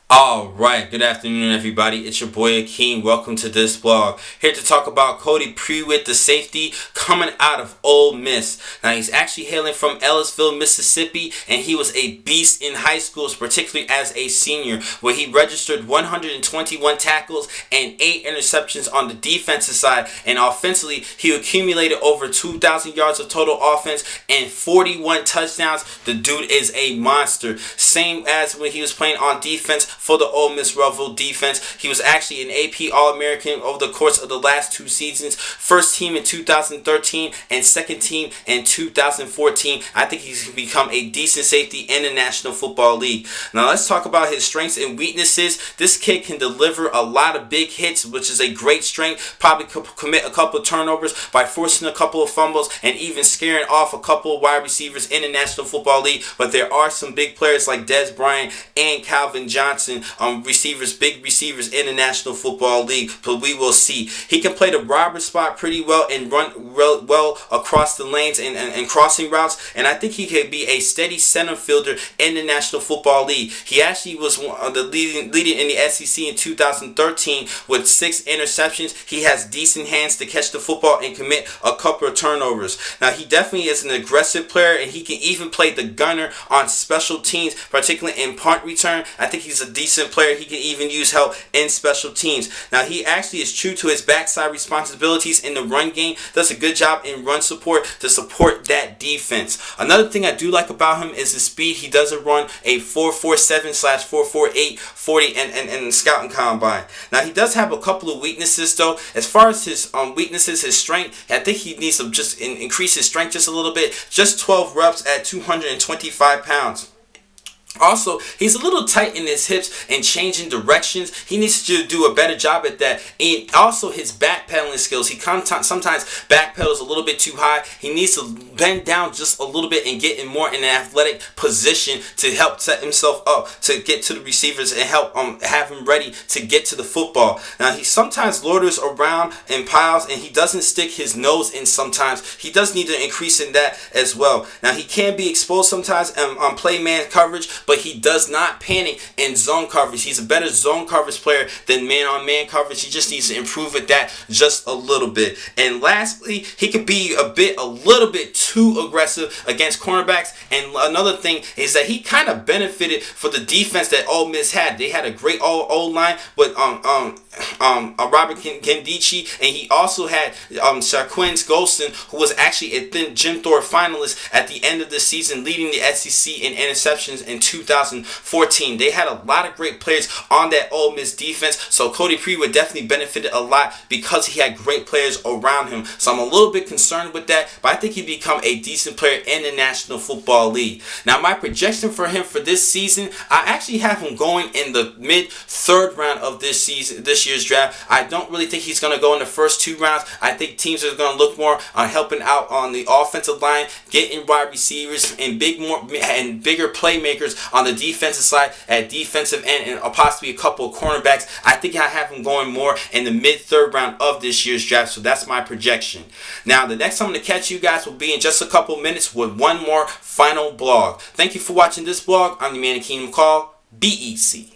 Alright, good afternoon everybody. It's your boy Akeem. Welcome to this vlog. Here to talk about Cody Prewitt, the safety coming out of Ole Miss. Now he's actually hailing from Ellisville, Mississippi, and he was a beast in high schools, particularly as a senior, where he registered 121 tackles and 8 interceptions on the defensive side, and offensively he accumulated over 2,000 yards of total offense and 41 touchdowns. The dude is a monster. Same as when he was playing on defense for the Ole Miss Rebel defense. He was actually an AP All-American over the course of the last 2 seasons. First team in 2013 and second team in 2014. I think he's become a decent safety in the National Football League. Now let's talk about his strengths and weaknesses. This kid can deliver a lot of big hits, which is a great strength. Probably commit a couple of turnovers by forcing a couple of fumbles and even scaring off a couple of wide receivers in the National Football League. But there are some big players like Des Bryant and Calvin Johnson, receivers, big receivers in the National Football League, but we will see. He can play the robber spot pretty well and run well across the lanes and crossing routes, and I think he could be a steady center fielder in the National Football League. He actually was the leading in the SEC in 2013 with 6 interceptions. He has decent hands to catch the football and commit a couple of turnovers. Now he definitely is an aggressive player, and he can even play the gunner on special teams, particularly in punt return. I think he's a decent player. He can even use help in special teams. Now he actually is true to his backside responsibilities in the run game. Does a good job in run support to support that defense. Another thing I do like about him is his speed. He doesn't run a 4.47/4.48 40 and scouting combine. Now he does have a couple of weaknesses though. As far as his weaknesses, his strength, I think he needs to just increase his strength just a little bit. Just 12 reps at 225 pounds. Also, he's a little tight in his hips and changing directions. He needs to do a better job at that. And also his backpedaling skills. He sometimes backpedals a little bit too high. He needs to bend down just a little bit and get in more in an athletic position to help set himself up to get to the receivers and help have him ready to get to the football. Now he sometimes loiters around in piles and he doesn't stick his nose in sometimes. He does need to increase in that as well. Now he can be exposed sometimes on play man coverage, but he does not panic in zone coverage. He's a better zone coverage player than man-on-man coverage. He just needs to improve at that just a little bit. And lastly, he could be a little bit too aggressive against cornerbacks. And another thing is that he kind of benefited for the defense that Ole Miss had. They had a great old line with Robert Kendichi, and he also had Shaquin Golston, who was actually a Jim Thorpe finalist at the end of the season, leading the SEC in interceptions in 2014. They had a lot of great players on that Ole Miss defense, so Cody Prewitt definitely benefited a lot because he had great players around him. So I'm a little bit concerned with that, but I think he'd become a decent player in the National Football League. Now my projection for him for this season, I actually have him going in the mid-3rd round of this year's draft. I don't really think he's going to go in the first 2 rounds. I think teams are going to look more on helping out on the offensive line, getting wide receivers and bigger playmakers on the defensive side at defensive end, and possibly a couple of cornerbacks. I think I have him going more in the mid-3rd round of this year's draft, so that's my projection. Now the next time I'm going to catch you guys will be in just a couple minutes with one more final blog. Thank you for watching this blog. I'm the man Kingdom Call. Be easy.